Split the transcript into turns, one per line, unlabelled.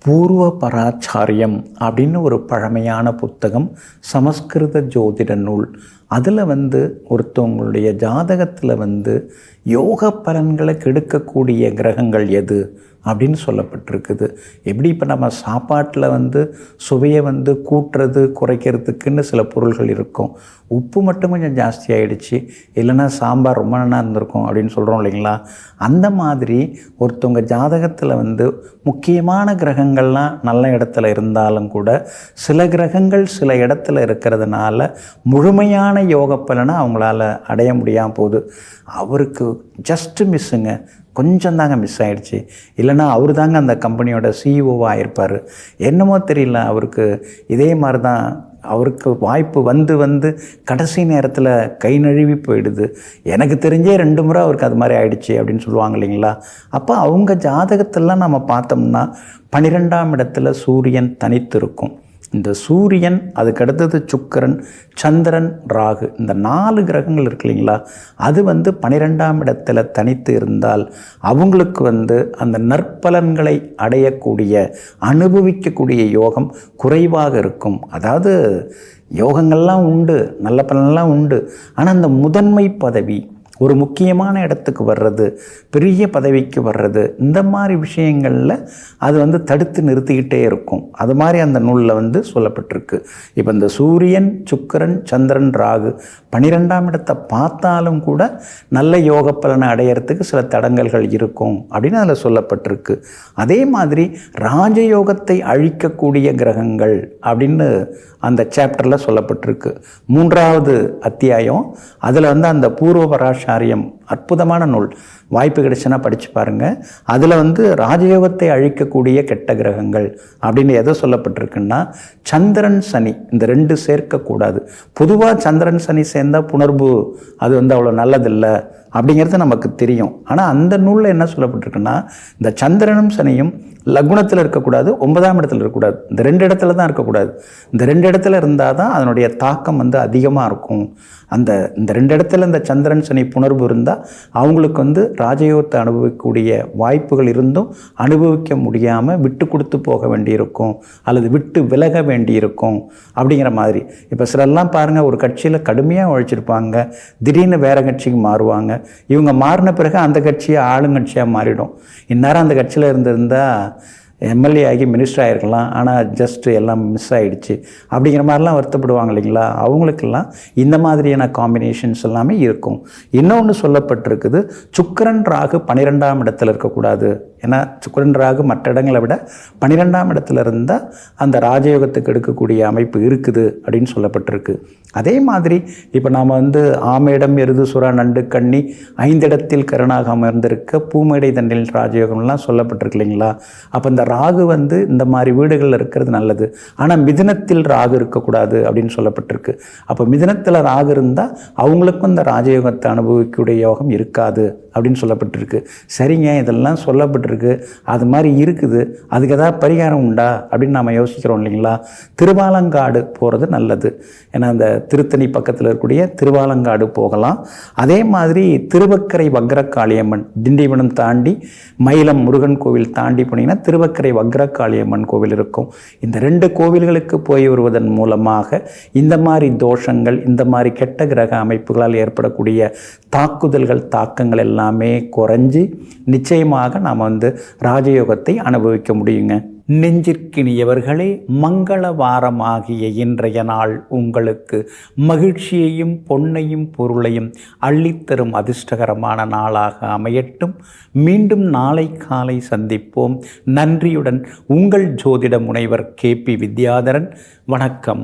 பூர்வ பராச்சாரியம் அப்படின்னு ஒரு பழமையான புத்தகம், சமஸ்கிருத ஜோதிட நூல். அதில் ஒருத்தவங்களுடைய ஜாதகத்தில் யோக பலன்களை கெடுக்கக்கூடிய கிரகங்கள் எது அப்படின்னு சொல்லப்பட்டிருக்குது. எப்படி இப்போ நம்ம சாப்பாட்டில் சுவையை கூட்டுறது குறைக்கிறதுக்குன்னு சில பொருள்கள் இருக்கும். உப்பு மட்டும் கொஞ்சம் ஜாஸ்தி ஆகிடுச்சு, இல்லைன்னா சாம்பார் ரொம்ப நல்லா இருந்திருக்கும் அப்படின்னு சொல்கிறோம் இல்லைங்களா? அந்த மாதிரி ஒருத்தவங்க ஜாதகத்தில் முக்கியமான கிரகங்கள்லாம் நல்ல இடத்துல இருந்தாலும் கூட சில கிரகங்கள் சில இடத்துல இருக்கிறதுனால முழுமையான யோக பலனை அவங்களால அடைய முடியாமல் போகுது. அவருக்கு ஜஸ்ட்டு மிஸ்ஸுங்க, கொஞ்சம் தாங்க மிஸ் ஆகிடுச்சு, இல்லைனா அவர் தாங்க அந்த கம்பெனியோட சிஇஓவாக ஆகிருப்பார். என்னமோ தெரியல, அவருக்கு இதே மாதிரி தான் அவருக்கு வாய்ப்பு வந்து கடைசி நேரத்தில் கை நழுவி போயிடுது. எனக்கு தெரிஞ்சே 2 முறை அவருக்கு அது மாதிரி ஆயிடுச்சு அப்படின்னு சொல்லுவாங்க இல்லைங்களா? அப்போ அவங்க ஜாதகத்திலாம் நம்ம பார்த்தோம்னா 12ஆம் இடத்துல சூரியன் தனித்து இருக்கும். இந்த சூரியன், அதுக்கடுத்தது சுக்கிரன், சந்திரன், ராகு, இந்த 4 கிரகங்கள் இருக்கு இல்லைங்களா? அது 12ஆம் இடத்துல தனித்து இருந்தால் அவங்களுக்கு அந்த நற்பலன்களை அடையக்கூடிய அனுபவிக்கக்கூடிய யோகம் குறைவாக இருக்கும். அதாவது யோகங்கள்லாம் உண்டு, நல்ல பலன்லாம் உண்டு, ஆனால் அந்த முதன்மை பதவி, ஒரு முக்கியமான இடத்துக்கு வர்றது, பெரிய பதவிக்கு வர்றது, இந்த மாதிரி விஷயங்களில் அது தடுத்து நிறுத்திக்கிட்டே இருக்கும். அது மாதிரி அந்த நூலில் சொல்லப்பட்டிருக்கு. இப்போ இந்த சூரியன், சுக்கிரன், சந்திரன், ராகு 12ஆம் இடத்தை பார்த்தாலும் கூட நல்ல யோக பலனை அடையிறதுக்கு சில தடங்கல்கள் இருக்கும் அப்படின்னு அதில் சொல்லப்பட்டிருக்கு. அதே மாதிரி ராஜயோகத்தை அழிக்கக்கூடிய கிரகங்கள் அப்படின்னு அந்த சாப்டரில் சொல்லப்பட்டிருக்கு. 3வது அத்தியாயம். அதில் அந்த பூர்வ பராச்சாரியம் அற்புதமான நூல், வாய்ப்பு கிடைச்சுன்னா படித்து பாருங்கள். அதில் ராஜயோகத்தை அழிக்கக்கூடிய கெட்ட கிரகங்கள் அப்படின்னு எதை சொல்லப்பட்டிருக்குன்னா, சந்திரன், சனி, இந்த 2 சேர்க்கக்கூடாது. பொதுவாக சந்திரன் சனி சேர்ந்தால் புணர்வு அது அவ்வளோ நல்லதில்லை அப்படிங்கிறது நமக்கு தெரியும். ஆனால் அந்த நூலில் என்ன சொல்லப்பட்டிருக்குன்னா, இந்த சந்திரனும் சனியும் லக்னத்தில் இருக்கக்கூடாது, 9ஆம் இடத்துல இருக்கக்கூடாது, இந்த 2 இடத்துல தான் இருக்கக்கூடாது. இந்த 2 இடத்துல இருந்தால் தான் அதனுடைய தாக்கம் அதிகமாக இருக்கும். இந்த 2 இடத்துல இந்த சந்திரன் சனி புணர்வு இருந்தால் அவங்களுக்கு ராஜயோகத்தை அனுபவிக்கக்கூடிய வாய்ப்புகள் இருந்தும் அனுபவிக்க முடியாமல் விட்டு கொடுத்து போக வேண்டியிருக்கும், அல்லது விட்டு விலக வேண்டியிருக்கும் அப்படிங்கிற மாதிரி. இப்போ சிலர்லாம் பாருங்கள், ஒரு கட்சியில் கடுமையாக உழைச்சிருப்பாங்க, திடீர்னு வேறு கட்சிக்கு மாறுவாங்க. இவங்க மாறின பிறகு அந்த கட்சியை ஆளுங்கட்சியாக மாறிடும். இந்நேரம் அந்த கட்சியில் இருந்திருந்தால் எம்எல்ஏ ஆகி மினிஸ்டர் ஆகிருக்கலாம், ஆனால் ஜஸ்ட்டு எல்லாம் மிஸ் ஆகிடுச்சு அப்படிங்கிற மாதிரிலாம் வருத்தப்படுவாங்க இல்லைங்களா? அவங்களுக்கெல்லாம் இந்த மாதிரியான காம்பினேஷன்ஸ் எல்லாமே இருக்கும். இன்னொன்று சொல்லப்பட்டிருக்குது, சுக்கிரன் ராகு 12ஆம் இடத்துல இருக்கக்கூடாது. ஏன்னா சுக்கிரன் ராகு மற்ற இடங்களை விட 12ஆம் இடத்துல இருந்தால் அந்த ராஜயோகத்துக்கு எடுக்கக்கூடிய அமைப்பு இருக்குது அப்படின்னு சொல்லப்பட்டிருக்கு. அதே மாதிரி இப்போ நாம் ஆமேடம், எருது, சுறா, நண்டு, கன்னி 5 இடத்தில் கருணாக அமர்ந்திருக்க பூமேடை தண்டில் ராஜயோகம்லாம் சொல்லப்பட்டிருக்கு இல்லைங்களா? அப்போ இந்த ராகு இந்த மாதிரி வீடுகளில் இருக்கிறது நல்லது. ஆனால் மிதுனத்தில் ராகு இருக்கக்கூடாது அப்படின்னு சொல்லப்பட்டிருக்கு. அப்போ மிதுனத்தில் ராகு இருந்தால் அவங்களுக்கும் இந்த ராஜயோகத்தை அனுபவிக்கக்கூடிய யோகம் இருக்காது அப்படின்னு சொல்லப்பட்டிருக்கு. சரிங்க, இதெல்லாம் சொல்லப்பட்டிருக்கு, அது மாதிரி இருக்குது, அதுக்கு ஏதாவது பரிகாரம் உண்டா அப்படின்னு நாம் யோசிக்கிறோம் இல்லைங்களா? திருவாலங்காடு போகிறது நல்லது. ஏன்னா அந்த திருத்தணி பக்கத்தில் இருக்கக்கூடிய திருவாலங்காடு போகலாம். அதே மாதிரி திருவக்கரை வக்ரகாளியம்மன், திண்டிவனம் தாண்டி மயிலம் முருகன் கோவில் தாண்டி போனீங்கன்னா திருவக்கரை வக்ரகாளியம்மன் கோவில் இருக்கும். இந்த 2 கோவில்களுக்கு போய் வருவதன் மூலமாக இந்த மாதிரி தோஷங்கள், இந்த மாதிரி கெட்ட கிரக அமைப்புகளால் ஏற்படக்கூடிய தாக்குதல்கள், தாக்கங்கள் எல்லாமே குறைஞ்சி நிச்சயமாக நாம் ராஜயோகத்தை அனுபவிக்க முடியுங்க. நெஞ்சிற்கினியவர்களே, மங்கள வாரமாகிய இன்றைய நாள் உங்களுக்கு மகிழ்ச்சியையும் பொன்னையும் பொருளையும் அள்ளித்தரும் அதிர்ஷ்டகரமான நாளாக அமையட்டும். மீண்டும் நாளை காலை சந்திப்போம். நன்றியுடன் உங்கள் ஜோதிட முனைவர் KP வித்யாதரன். வணக்கம்.